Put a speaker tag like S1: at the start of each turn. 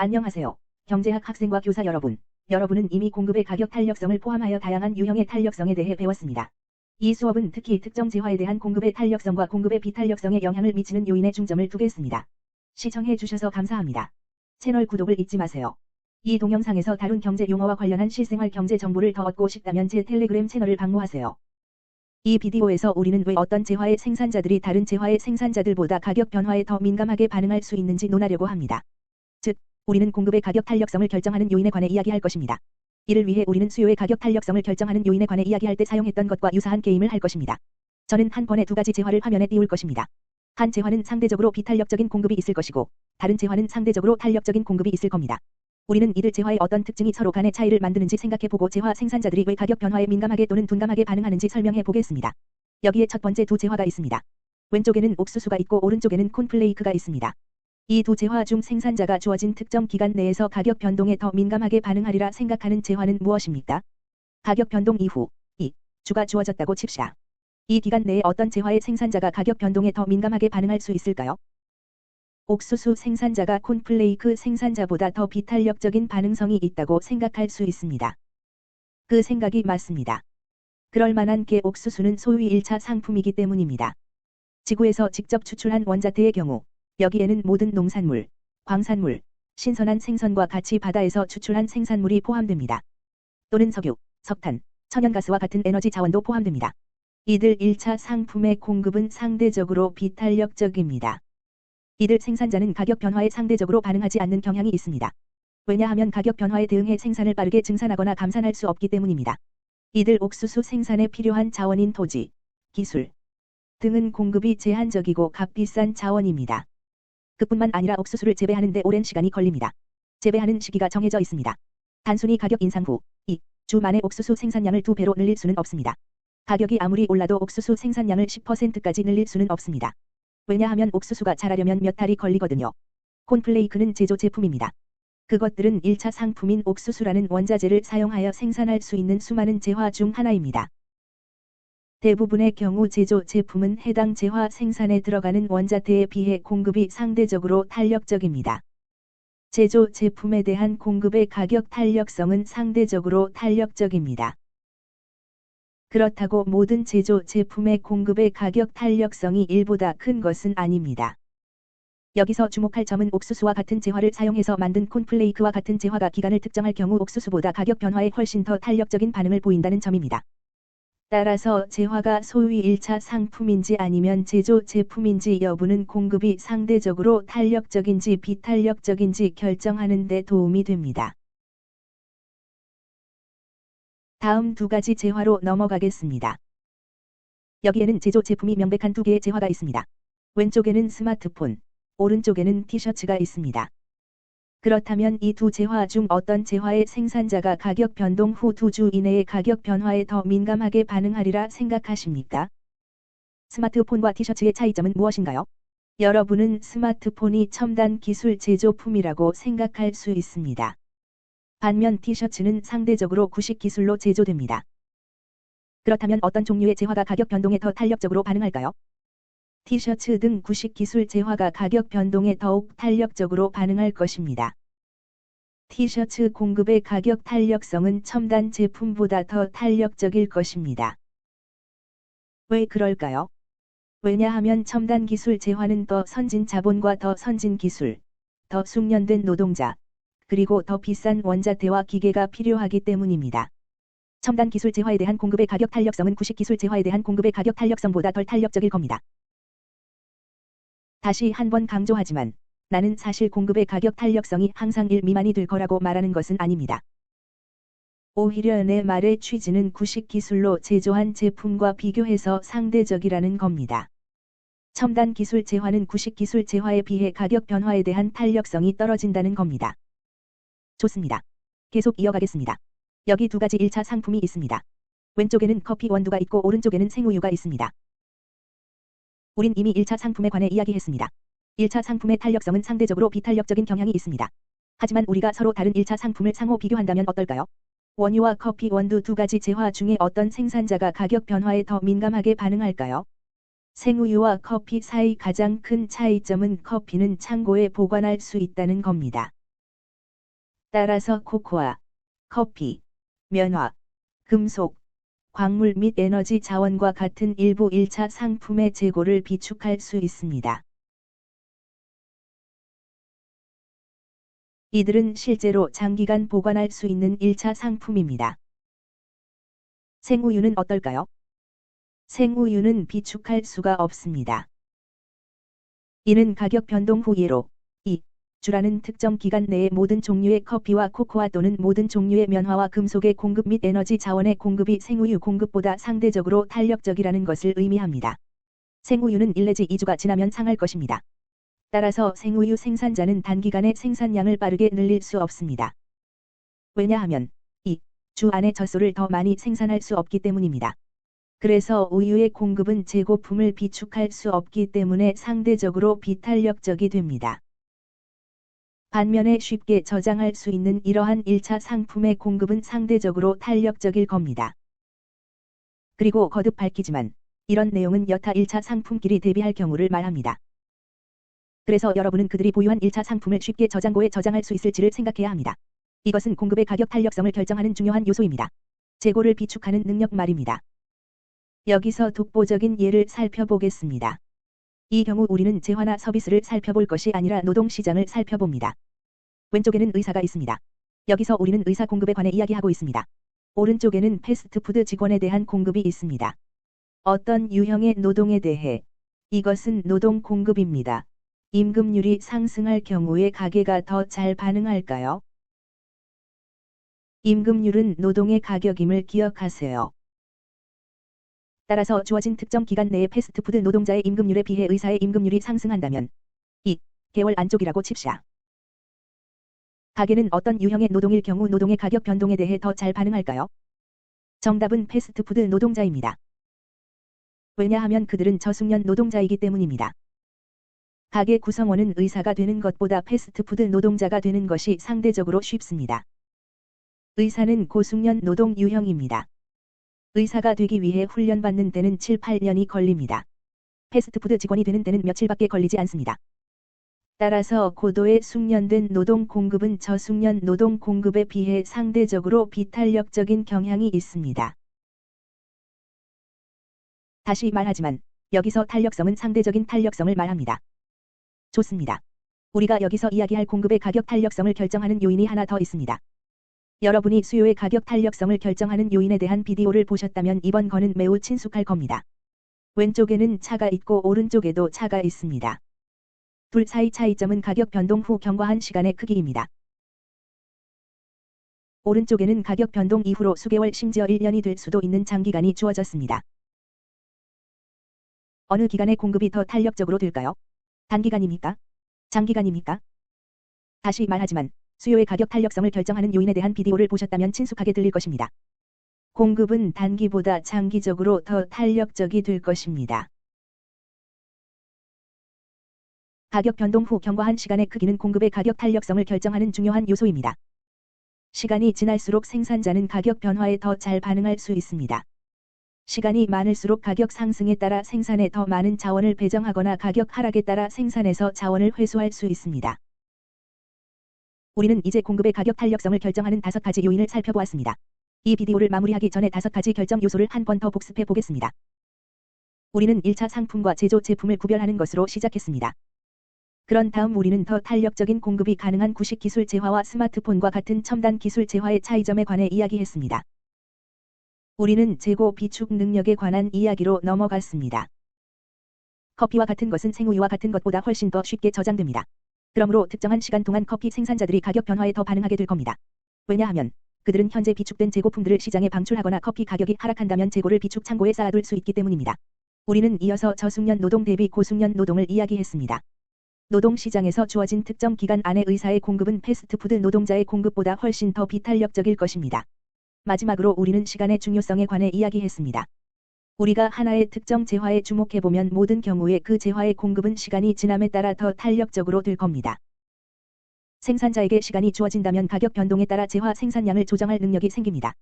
S1: 안녕하세요. 경제학 학생과 교사 여러분. 여러분은 이미 공급의 가격 탄력성을 포함하여 다양한 유형의 탄력성에 대해 배웠습니다. 이 수업은 특히 특정 재화에 대한 공급의 탄력성과 공급의 비탄력성에 영향을 미치는 요인에 중점을 두겠습니다. 시청해 주셔서 감사합니다. 채널 구독을 잊지 마세요. 이 동영상에서 다룬 경제 용어와 관련한 실생활 경제 정보를 더 얻고 싶다면 제 텔레그램 채널을 방문하세요. 이 비디오에서 우리는 왜 어떤 재화의 생산자들이 다른 재화의 생산자들보다 가격 변화에 더 민감하게 반응할 수 있는지 논하려고 합니다. 즉, 우리는 공급의 가격 탄력성을 결정하는 요인에 관해 이야기할 것입니다. 이를 위해 우리는 수요의 가격 탄력성을 결정하는 요인에 관해 이야기할 때 사용했던 것과 유사한 게임을 할 것입니다. 저는 한 번에 두 가지 재화를 화면에 띄울 것입니다. 한 재화는 상대적으로 비탄력적인 공급이 있을 것이고, 다른 재화는 상대적으로 탄력적인 공급이 있을 겁니다. 우리는 이들 재화의 어떤 특징이 서로 간의 차이를 만드는지 생각해보고 재화 생산자들이 왜 가격 변화에 민감하게 또는 둔감하게 반응하는지 설명해 보겠습니다. 여기에 첫 번째 두 재화가 있습니다. 왼쪽에는 옥수수가 있고 오른쪽에는 콘플레이크가 있습니다. 이 두 재화 중 생산자가 주어진 특정 기간 내에서 가격 변동에 더 민감하게 반응하리라 생각하는 재화는 무엇입니까? 가격 변동 이후 주가 주어졌다고 칩시다. 이 기간 내에 어떤 재화의 생산자가 가격 변동에 더 민감하게 반응할 수 있을까요? 옥수수 생산자가 콘플레이크 생산자보다 더 비탄력적인 반응성이 있다고 생각할 수 있습니다. 그 생각이 맞습니다. 그럴 만한 게 옥수수는 소위 1차 상품이기 때문입니다. 지구에서 직접 추출한 원자재의 경우, 여기에는 모든 농산물, 광산물, 신선한 생선과 같이 바다에서 추출한 생산물이 포함됩니다. 또는 석유, 석탄, 천연가스와 같은 에너지 자원도 포함됩니다. 이들 1차 상품의 공급은 상대적으로 비탄력적입니다. 이들 생산자는 가격 변화에 상대적으로 반응하지 않는 경향이 있습니다. 왜냐하면 가격 변화에 대응해 생산을 빠르게 증산하거나 감산할 수 없기 때문입니다. 이들 옥수수 생산에 필요한 자원인 토지, 기술 등은 공급이 제한적이고 값비싼 자원입니다. 그뿐만 아니라 옥수수를 재배하는 데 오랜 시간이 걸립니다. 재배하는 시기가 정해져 있습니다. 단순히 가격 인상 후 2주 만에 옥수수 생산량을 2배로 늘릴 수는 없습니다. 가격이 아무리 올라도 옥수수 생산량을 10%까지 늘릴 수는 없습니다. 왜냐하면 옥수수가 자라려면 몇 달이 걸리거든요. 콘플레이크는 제조 제품입니다. 그것들은 1차 상품인 옥수수라는 원자재를 사용하여 생산할 수 있는 수많은 재화 중 하나입니다. 대부분의 경우 제조 제품은 해당 재화 생산에 들어가는 원자재에 비해 공급이 상대적으로 탄력적입니다. 제조 제품에 대한 공급의 가격 탄력성은 상대적으로 탄력적입니다. 그렇다고 모든 제조 제품의 공급의 가격 탄력성이 1보다 큰 것은 아닙니다. 여기서 주목할 점은 옥수수와 같은 재화를 사용해서 만든 콘플레이크와 같은 재화가 기간을 특정할 경우 옥수수보다 가격 변화에 훨씬 더 탄력적인 반응을 보인다는 점입니다. 따라서 재화가 소위 1차 상품인지 아니면 제조 제품인지 여부는 공급이 상대적으로 탄력적인지 비탄력적인지 결정하는 데 도움이 됩니다. 다음 두 가지 재화로 넘어가겠습니다. 여기에는 제조 제품이 명백한 두 개의 재화가 있습니다. 왼쪽에는 스마트폰, 오른쪽에는 티셔츠가 있습니다. 그렇다면 이 두 재화 중 어떤 재화의 생산자가 가격 변동 후 2주 이내의 가격 변화에 더 민감하게 반응하리라 생각하십니까? 스마트폰과 티셔츠의 차이점은 무엇인가요? 여러분은 스마트폰이 첨단 기술 제조품이라고 생각할 수 있습니다. 반면 티셔츠는 상대적으로 구식 기술로 제조됩니다. 그렇다면 어떤 종류의 재화가 가격 변동에 더 탄력적으로 반응할까요? 티셔츠 등 구식 기술 재화가 가격 변동에 더욱 탄력적으로 반응할 것입니다. 티셔츠 공급의 가격 탄력성은 첨단 제품보다 더 탄력적일 것입니다. 왜 그럴까요? 왜냐하면 첨단 기술 재화는 더 선진 자본과 더 선진 기술, 더 숙련된 노동자, 그리고 더 비싼 원자재와 기계가 필요하기 때문입니다. 첨단 기술 재화에 대한 공급의 가격 탄력성은 구식 기술 재화에 대한 공급의 가격 탄력성보다 덜 탄력적일 겁니다. 다시 한번 강조하지만 나는 사실 공급의 가격 탄력성이 항상 1 미만이 될 거라고 말하는 것은 아닙니다. 오히려 내 말의 취지는 구식 기술로 제조한 제품과 비교해서 상대적이라는 겁니다. 첨단 기술 재화는 구식 기술 재화에 비해 가격 변화에 대한 탄력성이 떨어진다는 겁니다. 좋습니다. 계속 이어가겠습니다. 여기 두 가지 1차 상품이 있습니다. 왼쪽에는 커피 원두가 있고 오른쪽에는 생우유가 있습니다. 우린 이미 1차 상품에 관해 이야기했습니다. 1차 상품의 탄력성은 상대적으로 비탄력적인 경향이 있습니다. 하지만 우리가 서로 다른 1차 상품을 상호 비교한다면 어떨까요? 원유와 커피 원두 두 가지 재화 중에 어떤 생산자가 가격 변화에 더 민감하게 반응할까요? 생우유와 커피 사이 가장 큰 차이점은 커피는 창고에 보관할 수 있다는 겁니다. 따라서 코코아, 커피, 면화, 금속, 광물 및 에너지 자원과 같은 일부 1차 상품의 재고를 비축할 수 있습니다. 이들은 실제로 장기간 보관할 수 있는 1차 상품입니다. 생우유는 어떨까요? 생우유는 비축할 수가 없습니다. 이는 가격 변동 후 예로 주라는 특정 기간 내에 모든 종류의 커피와 코코아 또는 모든 종류의 면화와 금속의 공급 및 에너지 자원의 공급이 생우유 공급보다 상대적으로 탄력적이라는 것을 의미합니다. 생우유는 1 내지 2주가 지나면 상할 것입니다. 따라서 생우유 생산자는 단기간에 생산량을 빠르게 늘릴 수 없습니다. 왜냐하면 주 안에 젖소를 더 많이 생산할 수 없기 때문입니다. 그래서 우유의 공급은 재고품을 비축할 수 없기 때문에 상대적으로 비탄력적이 됩니다. 반면에 쉽게 저장할 수 있는 이러한 1차 상품의 공급은 상대적으로 탄력적일 겁니다. 그리고 거듭 밝히지만 이런 내용은 여타 1차 상품끼리 대비할 경우를 말합니다. 그래서 여러분은 그들이 보유한 1차 상품을 쉽게 저장고에 저장할 수 있을지를 생각해야 합니다. 이것은 공급의 가격 탄력성을 결정하는 중요한 요소입니다. 재고를 비축하는 능력 말입니다. 여기서 독보적인 예를 살펴보겠습니다. 이 경우 우리는 재화나 서비스를 살펴볼 것이 아니라 노동시장을 살펴봅니다. 왼쪽에는 의사가 있습니다. 여기서 우리는 의사 공급에 관해 이야기하고 있습니다. 오른쪽에는 패스트푸드 직원에 대한 공급이 있습니다. 어떤 유형의 노동에 대해? 이것은 노동 공급입니다. 임금률이 상승할 경우에 가게가 더 잘 반응할까요? 임금률은 노동의 가격임을 기억하세요. 따라서 주어진 특정 기간 내에 패스트푸드 노동자의 임금률에 비해 의사의 임금률이 상승한다면 2개월 안쪽이라고 칩시다. 가게는 어떤 유형의 노동일 경우 노동의 가격 변동에 대해 더 잘 반응할까요? 정답은 패스트푸드 노동자입니다. 왜냐하면 그들은 저숙련 노동자이기 때문입니다. 가게 구성원은 의사가 되는 것보다 패스트푸드 노동자가 되는 것이 상대적으로 쉽습니다. 의사는 고숙련 노동 유형입니다. 의사가 되기 위해 훈련받는 데는 7, 8년이 걸립니다. 패스트푸드 직원이 되는 데는 며칠밖에 걸리지 않습니다. 따라서 고도의 숙련된 노동 공급은 저숙련 노동 공급에 비해 상대적으로 비탄력적인 경향이 있습니다. 다시 말하지만 여기서 탄력성은 상대적인 탄력성을 말합니다. 좋습니다. 우리가 여기서 이야기할 공급의 가격 탄력성을 결정하는 요인이 하나 더 있습니다. 여러분이 수요의 가격 탄력성을 결정하는 요인에 대한 비디오를 보셨다면 이번 건은 매우 친숙할 겁니다. 왼쪽에는 차가 있고 오른쪽에도 차가 있습니다. 둘 사이 차이점은 가격 변동 후 경과한 시간의 크기입니다. 오른쪽에는 가격 변동 이후로 수개월 심지어 1년이 될 수도 있는 장기간이 주어졌습니다. 어느 기간의 공급이 더 탄력적으로 될까요? 단기간입니까? 장기간입니까? 다시 말하지만 수요의 가격 탄력성을 결정하는 요인에 대한 비디오를 보셨다면 친숙하게 들릴 것입니다. 공급은 단기보다 장기적으로 더 탄력적이 될 것입니다. 가격 변동 후 경과한 시간의 크기는 공급의 가격 탄력성을 결정하는 중요한 요소입니다. 시간이 지날수록 생산자는 가격 변화에 더 잘 반응할 수 있습니다. 시간이 많을수록 가격 상승에 따라 생산에 더 많은 자원을 배정하거나 가격 하락에 따라 생산에서 자원을 회수할 수 있습니다. 우리는 이제 공급의 가격 탄력성을 결정하는 5가지 요인을 살펴보았습니다. 이 비디오를 마무리하기 전에 5가지 결정 요소를 한 번 더 복습해 보겠습니다. 우리는 1차 상품과 제조 제품을 구별하는 것으로 시작했습니다. 그런 다음 우리는 더 탄력적인 공급이 가능한 구식 기술 재화와 스마트폰과 같은 첨단 기술 재화의 차이점에 관해 이야기했습니다. 우리는 재고 비축 능력에 관한 이야기로 넘어갔습니다. 커피와 같은 것은 생우유와 같은 것보다 훨씬 더 쉽게 저장됩니다. 그러므로 특정한 시간 동안 커피 생산자들이 가격 변화에 더 반응하게 될 겁니다. 왜냐하면 그들은 현재 비축된 재고품들을 시장에 방출하거나 커피 가격이 하락한다면 재고를 비축 창고에 쌓아둘 수 있기 때문입니다. 우리는 이어서 저숙련 노동 대비 고숙련 노동을 이야기했습니다. 노동시장에서 주어진 특정 기간 안에 의사의 공급은 패스트푸드 노동자의 공급보다 훨씬 더 비탄력적일 것입니다. 마지막으로 우리는 시간의 중요성에 관해 이야기했습니다. 우리가 하나의 특정 재화에 주목해보면 모든 경우에 그 재화의 공급은 시간이 지남에 따라 더 탄력적으로 될 겁니다. 생산자에게 시간이 주어진다면 가격 변동에 따라 재화 생산량을 조정할 능력이 생깁니다.